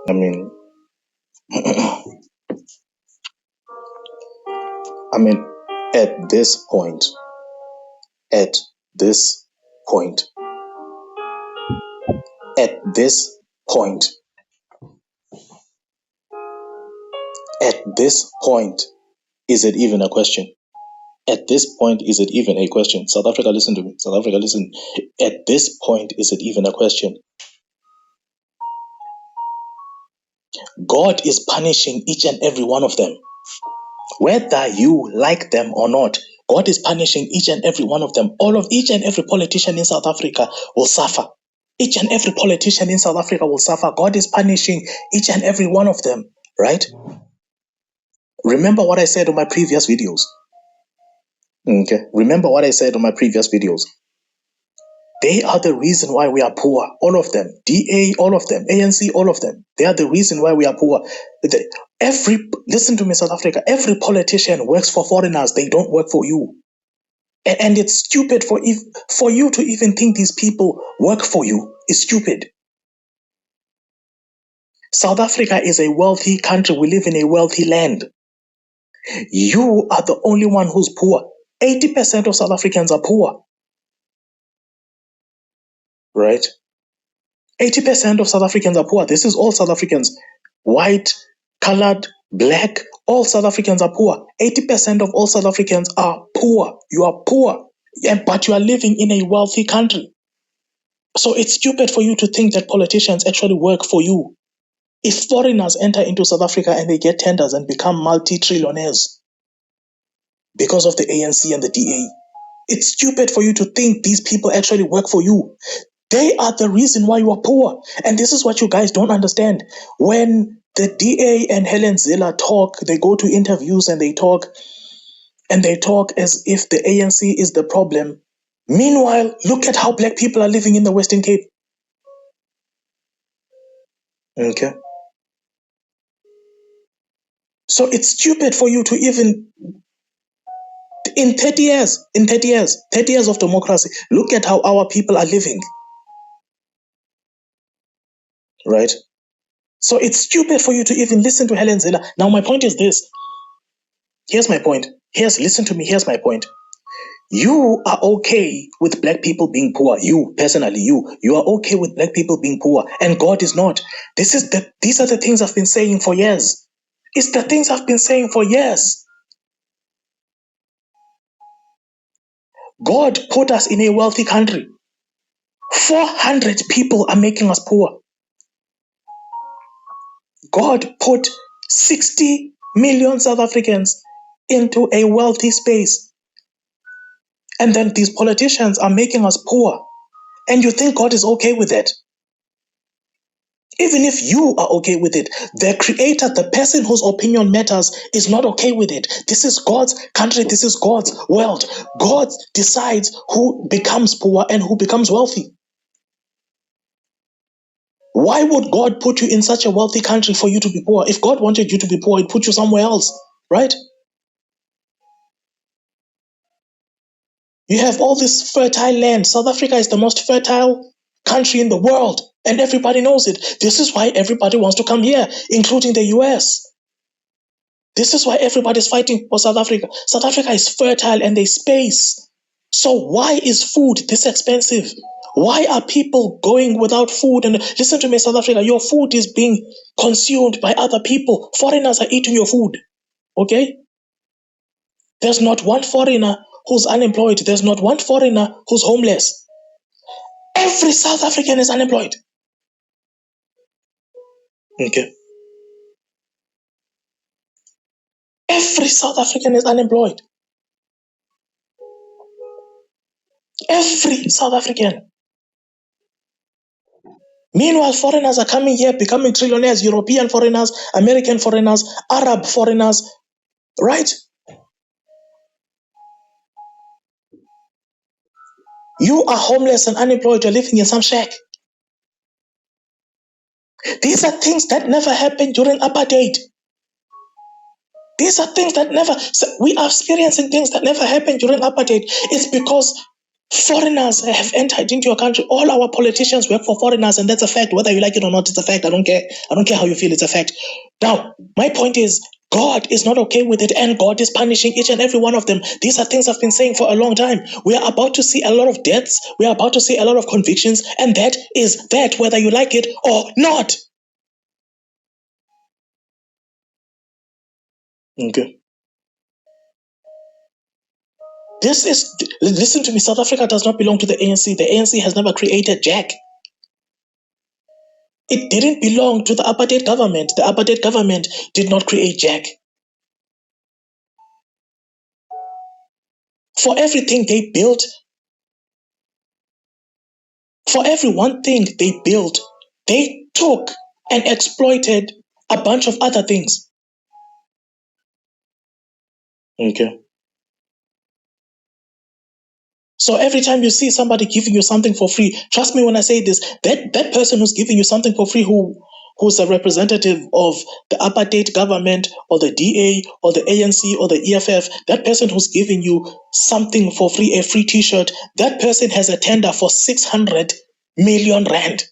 I mean, I mean, at this point, at this point, at this point, at this point, is it even a question? At this point, is it even a question? South Africa, listen to me. South Africa, listen. At this point, is it even a question? God is punishing each and every one of them. Whether you like them or not, God is punishing each and every one of them. Each and every politician in South Africa will suffer. Each and every politician in South Africa will suffer. God is punishing each and every one of them, right? Remember what I said on my previous videos. Okay. Remember what I said on my previous videos. They are the reason why we are poor. All of them. DA, all of them. ANC, all of them. They are the reason why we are poor. Listen to me, South Africa. Every politician works for foreigners. They don't work for you. And it's stupid for you to even think these people work for you. It's stupid. South Africa is a wealthy country. We live in a wealthy land. You are the only one who's poor. 80% of South Africans are poor. Right? 80% of South Africans are poor. This is all South Africans. White, colored, black, all South Africans are poor. 80% of all South Africans are poor. You are poor. But you are living in a wealthy country. So it's stupid for you to think that politicians actually work for you. If foreigners enter into South Africa and they get tenders and become multi-trillionaires because of the ANC and the DA, it's stupid for you to think these people actually work for you. They are the reason why you are poor. And this is what you guys don't understand. When the DA and Helen Zille talk, they go to interviews and they talk as if the ANC is the problem. Meanwhile, look at how black people are living in the Western Cape. Okay. So it's stupid for you to even, in 30 years of democracy, look at how our people are living. Right? So it's stupid for you to even listen to Helen Zille. Now my point is this. Here's my point. Listen to me. Here's my point. You are okay with black people being poor. You, personally, you are okay with black people being poor, and God is not. These are the things I've been saying for years. It's the things I've been saying for years. God put us in a wealthy country. 400 people are making us poor. God put 60 million South Africans into a wealthy space. And then these politicians are making us poor. And you think God is okay with that? Even if you are okay with it, the creator, the person whose opinion matters, is not okay with it. This is God's country. This is God's world. God decides who becomes poor and who becomes wealthy. Why would God put you in such a wealthy country for you to be poor? If God wanted you to be poor, He'd put you somewhere else, right? You have all this fertile land. South Africa is the most fertile country in the world, and everybody knows it. This is why everybody wants to come here, including the US. This is why everybody's fighting for South Africa. South Africa is fertile and there's space. So why is food this expensive? Why are people going without food? And listen to me, South Africa, your food is being consumed by other people. Foreigners are eating your food. Okay? There's not one foreigner who's unemployed. There's not one foreigner who's homeless. Every South African is unemployed. Okay? Every South African is unemployed. Every South African. Meanwhile, foreigners are coming here, becoming trillionaires, European foreigners, American foreigners, Arab foreigners, right? You are homeless and unemployed, you're living in some shack. These are things that never happened during apartheid. We are experiencing things that never happened during apartheid. It's because Foreigners have entered into your country. All our politicians work for foreigners, and that's a fact. Whether you like it or not, it's a fact. I don't care. I don't care how you feel, it's a fact. Now, my point is, God is not okay with it, and God is punishing each and every one of them. These are things I've been saying for a long time. We are about to see a lot of deaths. We are about to see a lot of convictions, and that is that, whether you like it or not. Okay. Listen to me, South Africa does not belong to the ANC. The ANC has never created Jack. It didn't belong to the apartheid government. The apartheid government did not create Jack. For everything they built, for every one thing they built, they took and exploited a bunch of other things. Okay. So every time you see somebody giving you something for free, trust me when I say this, that person who's giving you something for free, who's a representative of the apartheid government or the DA or the ANC or the EFF, that person who's giving you something for free, a free t-shirt, that person has a tender for 600 million rand.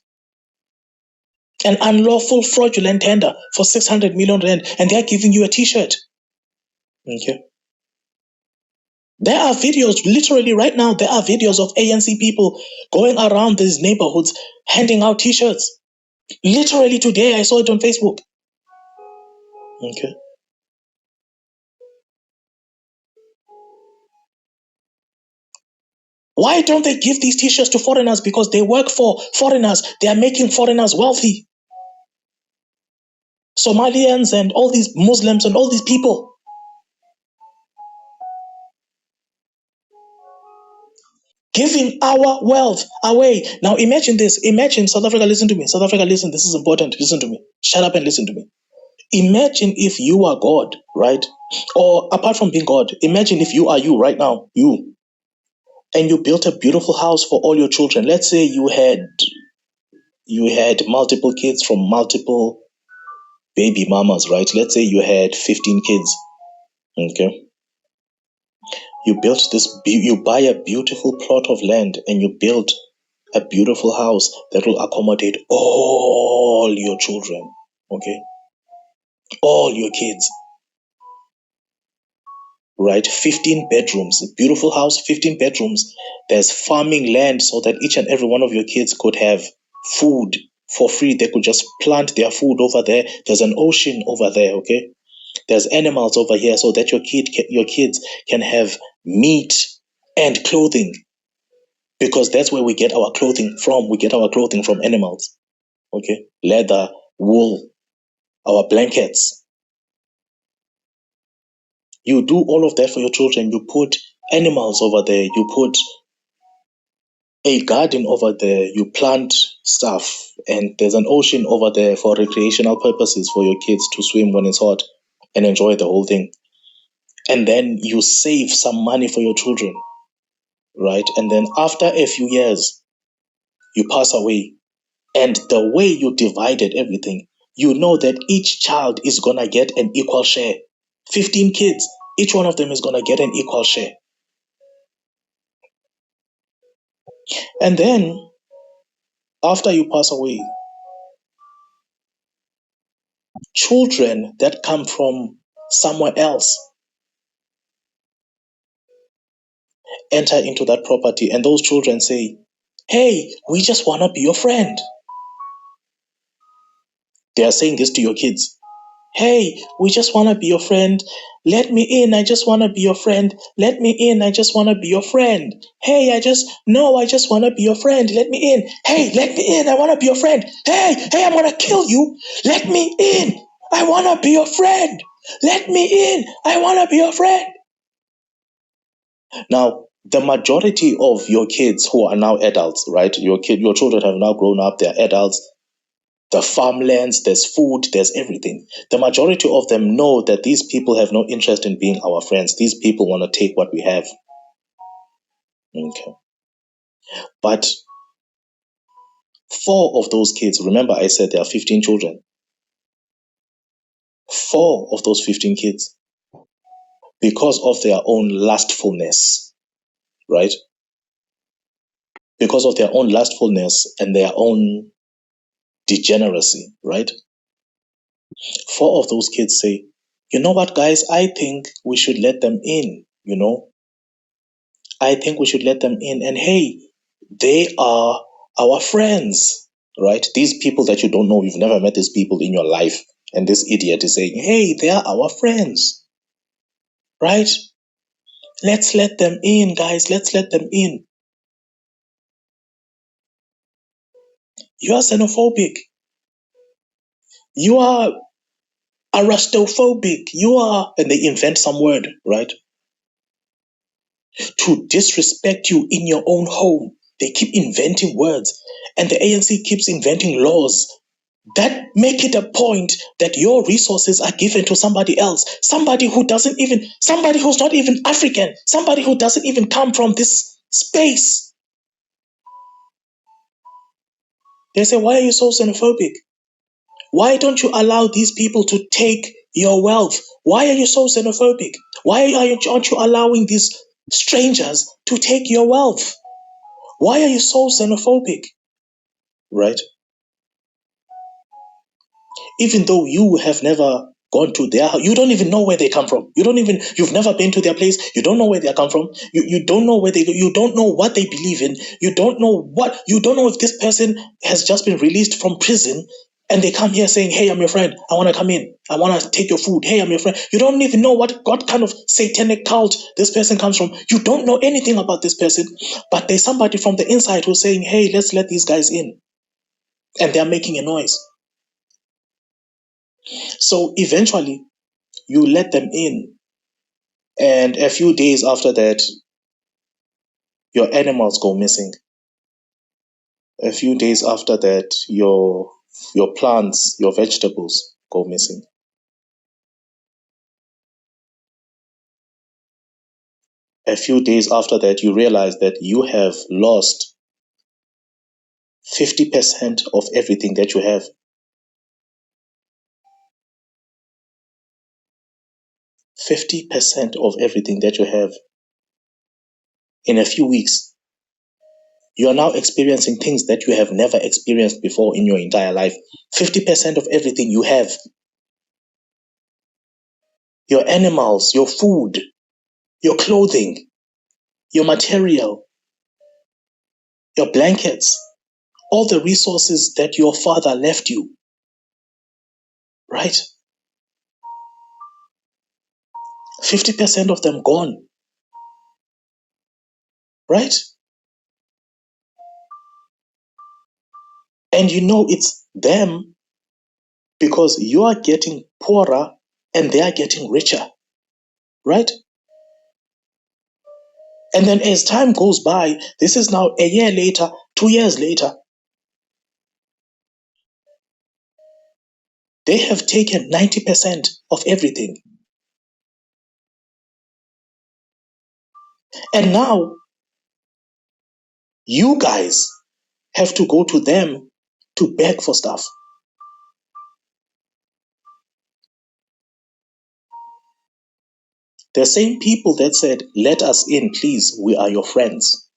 An unlawful fraudulent tender for 600 million rand, and they're giving you a t-shirt. Okay. There are videos, literally right now, there are videos of ANC people going around these neighborhoods handing out t-shirts. Literally today, I saw it on Facebook. Okay. Why don't they give these t-shirts to foreigners? Because they work for foreigners. They are making foreigners wealthy. Somalians and all these Muslims and all these people. Giving our wealth away. Now imagine this. Imagine, South Africa, listen to me. South Africa, listen. This is important. Listen to me. Shut up and listen to me. Imagine if you are God, right? Or apart from being God, imagine if you are you right now, you, and you built a beautiful house for all your children. Let's say you had multiple kids from multiple baby mamas, right? Let's say you had 15 kids. Okay. You built you buy a beautiful plot of land and you build a beautiful house that will accommodate all your children. Okay. All your kids. Right? 15 bedrooms, beautiful house, 15 bedrooms. There's farming land so that each and every one of your kids could have food for free. They could just plant their food over there. There's an ocean over there, okay? There's animals over here so that your kids can have meat and clothing, because that's where we get our clothing from. We get our clothing from animals, okay? Leather, wool, our blankets. You do all of that for your children. You put animals over there. You put a garden over there. You plant stuff. And there's an ocean over there for recreational purposes for your kids to swim when it's hot and enjoy the whole thing. And then you save some money for your children, right? And then after a few years, you pass away. And the way you divided everything, you know that each child is going to get an equal share. 15 kids, each one of them is going to get an equal share. And then, after you pass away, children that come from somewhere else enter into that property, and those children say, "Hey, we just want to be your friend." They are saying this to your kids. "Hey, we just want to be your friend. Let me in. I just want to be your friend. Let me in. I just want to be your friend. Hey, I just want to be your friend. Let me in. Hey, let me in. I want to be your friend. Hey, I'm going to kill you. Let me in. I want to be your friend. Let me in. I want to be your friend." Now, the majority of your kids who are now adults, right? Your children have now grown up. They're adults. The farmlands, there's food, there's everything. The majority of them know that these people have no interest in being our friends. These people want to take what we have. Okay. But 4 of those kids, remember I said there are 15 children. 4 of those 15 kids, because of their own lustfulness, right? because of their own lustfulness and their own degeneracy, right? 4 of those kids say, you know what, guys, I think we should let them in, I think we should let them in. And hey, they are our friends, right? These people that you don't know, you've never met these people in your life. And this idiot is saying, hey, they are our friends, right? Let's let them in, guys. Let's let them in. You are xenophobic. You are aristophobic. You are, and they invent some word, right? To disrespect you in your own home. They keep inventing words, and the ANC keeps inventing laws that make it a point that your resources are given to somebody else, somebody who's not even African, somebody who doesn't even come from this space. They say, why are you so xenophobic? Why don't you allow these people to take your wealth? Why are you so xenophobic? Why aren't you allowing these strangers to take your wealth? Why are you so xenophobic? Right? Even though you have never gone to their house, you don't even know where they come from. You've never been to their place. You don't know where they come from. You don't know where you don't know what they believe in. You don't know if this person has just been released from prison and they come here saying, hey, I'm your friend. I want to come in. I want to take your food. Hey, I'm your friend. You don't even know what kind of satanic cult this person comes from. You don't know anything about this person, but there's somebody from the inside who's saying, hey, let's let these guys in. And they're making a noise. So eventually, you let them in, and a few days after that, your animals go missing. A few days after that, your plants, your vegetables go missing. A few days after that, you realize that you have lost 50% of everything that you have. 50% of everything that you have. In a few weeks, you are now experiencing things that you have never experienced before in your entire life. 50% of everything you have. Your animals, your food, your clothing, your material, your blankets, all the resources that your father left you, right? 50% of them gone, right? And you know it's them because you are getting poorer and they are getting richer, right? And then as time goes by, this is now a year later, 2 years later, they have taken 90% of everything. And now you guys have to go to them to beg for stuff. The same people that said, let us in, please, we are your friends.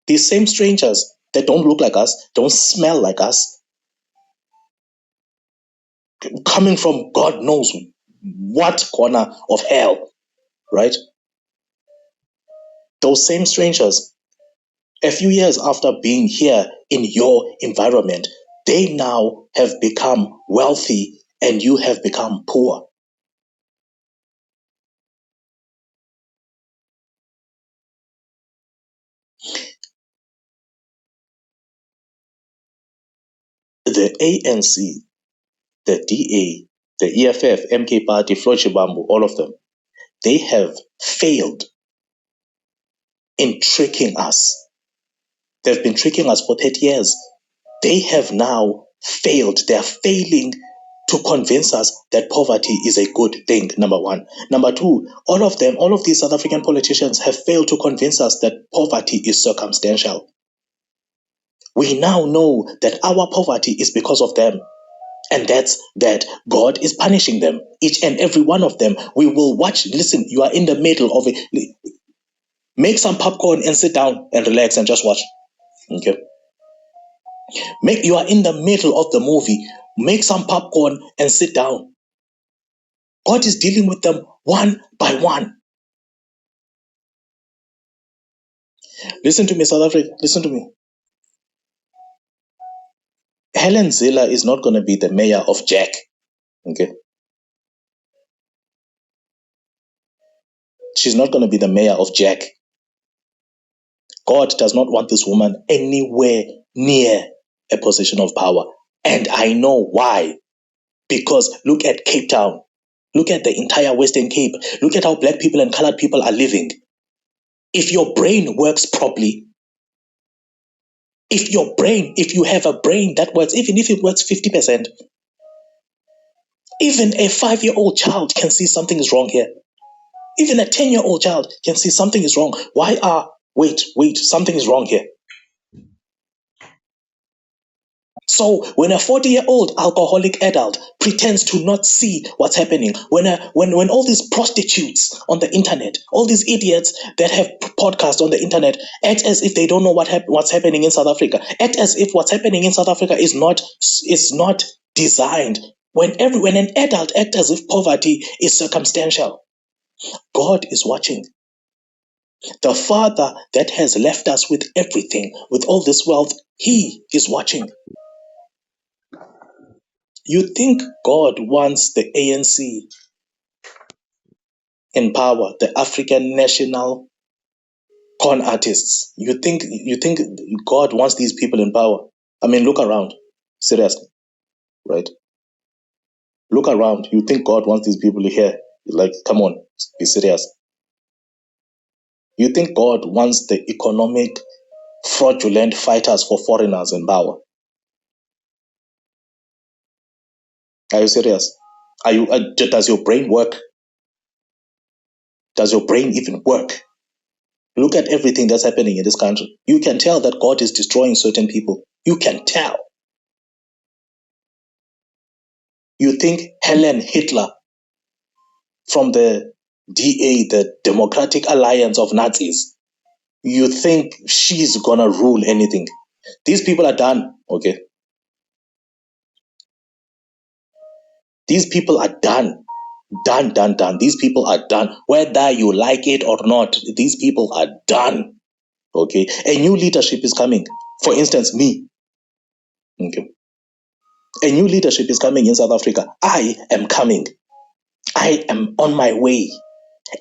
These same strangers that don't look like us, don't smell like us, coming from God knows what corner of hell, right? Those same strangers, a few years after being here in your environment, they now have become wealthy and you have become poor. The ANC, the DA, the EFF, MK Party, Floyd Shibambu, all of them, they have failed in tricking us. They've been tricking us for 30 years. They have now failed. They are failing to convince us that poverty is a good thing, number one. Number two, all of these South African politicians have failed to convince us that poverty is circumstantial. We now know that our poverty is because of them. And that's that God is punishing them, each and every one of them. We will watch. Listen, you are in the middle of it. Make some popcorn and sit down and relax and just watch. Okay. You are in the middle of the movie. Make some popcorn and sit down. God is dealing with them one by one. Listen to me, South Africa. Listen to me. Helen Ziller is not going to be the mayor of Jack. Okay. She's not going to be the mayor of Jack. God does not want this woman anywhere near a position of power. And I know why. Because look at Cape Town. Look at the entire Western Cape. Look at how black people and colored people are living. If your brain works properly, if you have a brain that works, even if it works 50%, even a 5-year-old child can see something is wrong here. Even a 10-year-old child can see something is wrong. Wait, something is wrong here. So when a 40-year-old alcoholic adult pretends to not see what's happening, when all these prostitutes on the internet, all these idiots that have podcasts on the internet act as if they don't know what's happening in South Africa, act as if what's happening in South Africa is not designed. When an adult acts as if poverty is circumstantial, God is watching. The Father that has left us with everything, with all this wealth, He is watching. You think God wants the ANC in power, the African national con artists? You think God wants these people in power? I mean, look around. Seriously, right? Look around. You think God wants these people here? Like, come on, be serious. You think God wants the economic fraudulent fighters for foreigners in power? Are you serious? Does your brain work? Does your brain even work? Look at everything that's happening in this country. You can tell that God is destroying certain people. You can tell. You think Helen Hitler from the DA, the Democratic Alliance of Nazis, you think she's gonna rule anything? These people are done, okay? These people are done. Done. These people are done. Whether you like it or not, these people are done. Okay? A new leadership is coming. For instance, me. Okay. A new leadership is coming in South Africa. I am coming. I am on my way.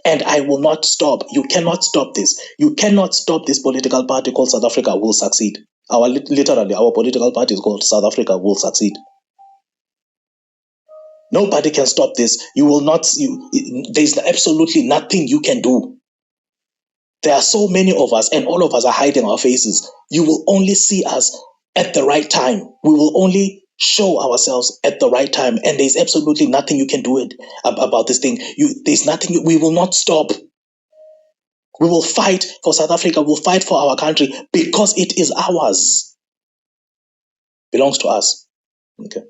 And I will not stop. You cannot stop this. You cannot stop this political party called South Africa will succeed. Literally, our political party is called South Africa will succeed. Nobody can stop this. You will not. There's absolutely nothing you can do. There are so many of us, and all of us are hiding our faces. You will only see us at the right time. We will only show ourselves at the right time, and there's absolutely nothing you can do about this thing. There's nothing. We will not stop. We will fight for South Africa. We'll fight for our country because it is ours. Belongs to us. Okay.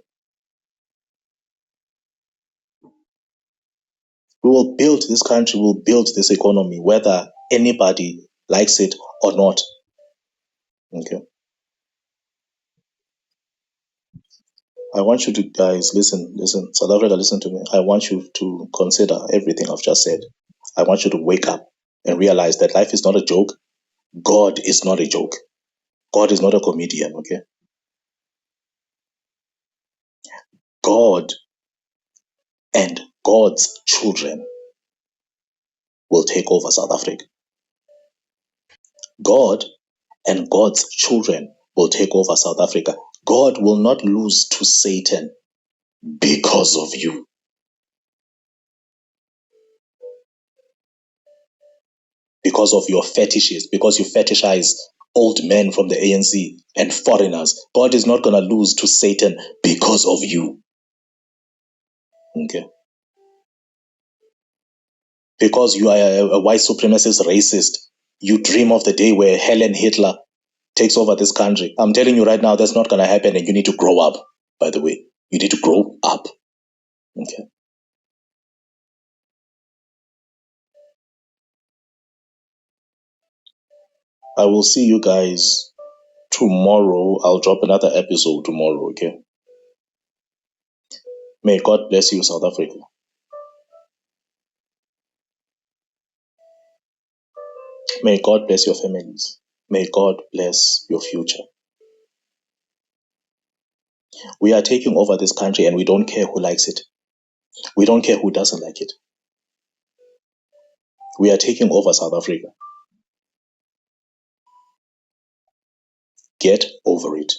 We will build this country. We'll build this economy, whether anybody likes it or not. Okay. I want you to guys listen, South Africa, listen to me. I want you to consider everything I've just said. I want you to wake up and realize that life is not a joke. God is not a joke. God is not a comedian, okay? God and God's children will take over South Africa. God and God's children will take over South Africa. God will not lose to Satan because of you. Because of your fetishes, because you fetishize old men from the ANC and foreigners. God is not going to lose to Satan because of you. Okay. Because you are a white supremacist racist, you dream of the day where Helen Hitler takes over this country. I'm telling you right now, that's not going to happen, and you need to grow up, by the way. You need to grow up. Okay. I will see you guys tomorrow. I'll drop another episode tomorrow, okay? May God bless you, South Africa. May God bless your families. May God bless your future. We are taking over this country and we don't care who likes it. We don't care who doesn't like it. We are taking over South Africa. Get over it.